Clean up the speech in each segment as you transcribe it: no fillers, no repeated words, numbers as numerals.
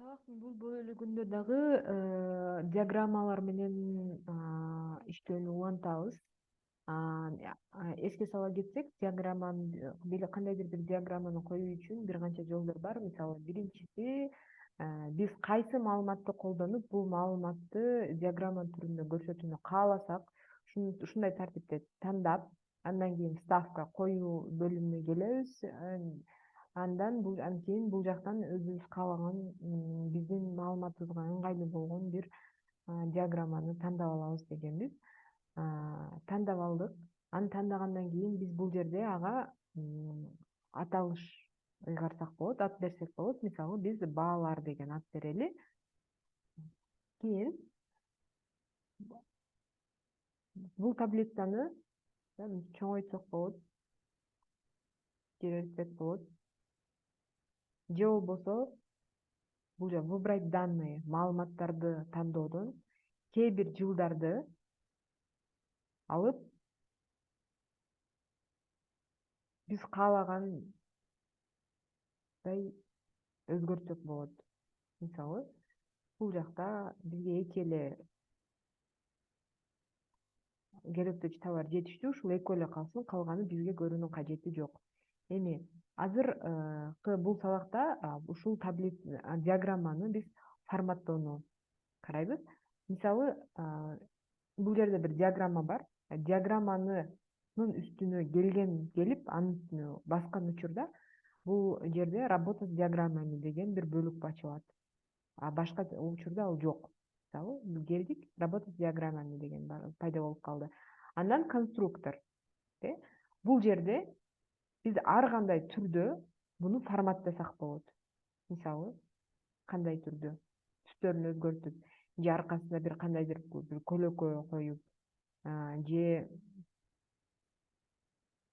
Сабактын бул бөлүгүндө дагы диаграммалар менен иштөөнү улантабыз. Эске сала кетсек, диаграмманы кандайдыр бир диаграмманы коюу үчүн бир канча жолдор бар. Мисалы, биринчиси биз кайсы маалыматты колдонуп бул маалыматты диаграмма түрүндө көрсөтүүнү кааласак, ушундай тартипте тандап, андан кийин ставка коюу бөлүмүнө келебиз. Андан кийин бул жактан өзүбүз каалаган биздин маалыматыбызга ыңгайлуу болгон бир диаграмманы тандап алабыз дегенбиз. Тандап алдык. Аны тандагандан кийин биз бул жерде ага аталыш ыйгарсак болот, ат берсек болот. Мисалы, биз баалар деген ат берели. Кийин бул таблицаны чоңойтсок болот, жиберсек болот. Же болбосо бул выбрать данные маалыматтарды тандоодон кээ бир жылдарды алып биз каалагандай өзгөртсөк болот. Мисалы, бул жакта бизге эки эле керектүү товар жетиштүү, ушул экөө эле калсын, калганы бизге көрүүнүн кажети жок. Эми азыркы бул сабакта ушул диаграмманы биз форматтоону карайбыз. Мисалы, бул жерде бир диаграмма бар. Диаграмманын үстүнө келип, анын үстүнө баскан учурда бул жерде работа с диаграммами деген бир бөлүк ачылат. Башка учурда ал жок. Мисалы, келдик, работа с диаграммами деген пайда болуп калды. Андан конструктор. Бул жерде биз ар кандай түрдө буну форматтасак болот. Мисалы, кандай түрдө түстөрүн өзгөртүп, же аркасына бир кандайдыр бир көлөкө коюп, же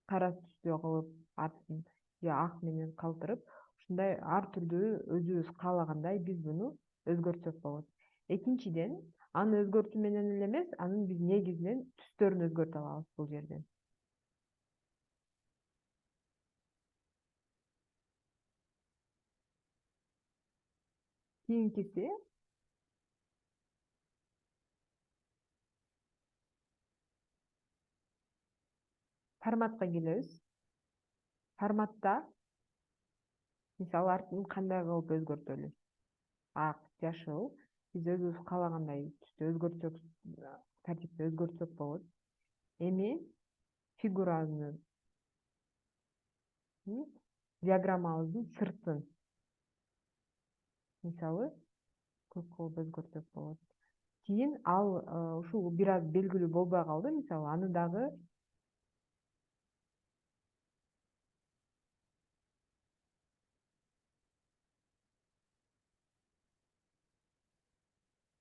кара түстүү кылып, атын же ак менен калтырып, ушундай ар түрдүү өзүбүз каалагандай биз буну өзгөртсөк болот. Экинчиден, аны өзгөртүү менен эле эмес, анын биз негизинен түстөрүн өзгөртүп алабыз бул жерден. Кийинкиси форматка келебиз. Форматта мисалы артын кандай кылып өзгөртөлү? Ак, жашыл. Биз өзүбүз каалагандай түстө өзгөртсөк, тартипте өзгөртсөк болот. Эми фигураны, диаграммабыздын сыртын мисалы көк кылып өзгөртсөк болот. Кийин ал ушул бир аз белгилүү болбой калды. Мисалы, аны дагы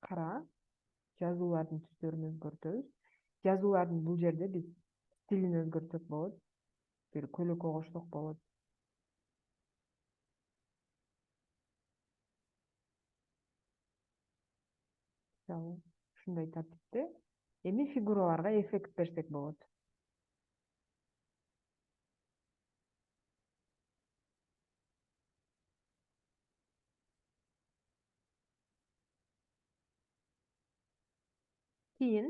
кара, жазуулардын түстөрүн өзгөртөбүз. Жазуулардын бул жерде биз стилин өзгөртсөк болот. Бир көлөкө кошсок болот. Мисалы, ушундай тартипте. Эми фигураларга эффект берсек болот. Кийин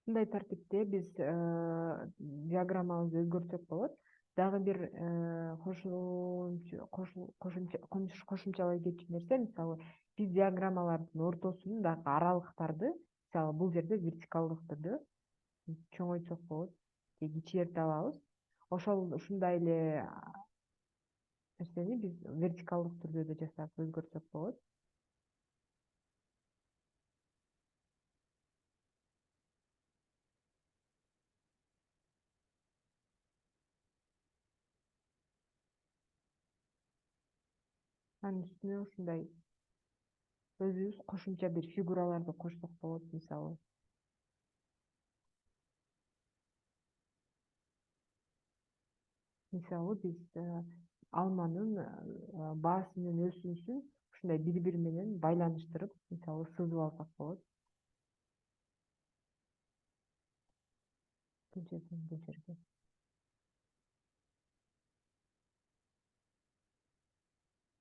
мындай тартипте биз диаграммабызды өзгөртсөк болот. Дагы бир кошумчалай кетчү нерсе, мисалы, биз диаграммалардын ортосун дагы аралыктарды, мисалы, бул жерде вертикалдык түрдө чоңойтсок болот, же кичиерте алабыз. Ушундай эле нерсени биз вертикалдык түрдө да жасап өзгөртсөк болот. Анын үстүнө ушундай өзүбүз кошумча бир фигураларды кошсок болот, мисалы. Мисалы, биз алманын баасы менен өсүүсүн ушундай бири бири менен байланыштырып, мисалы, сызып алсак болот. Кенчесин бул жерге.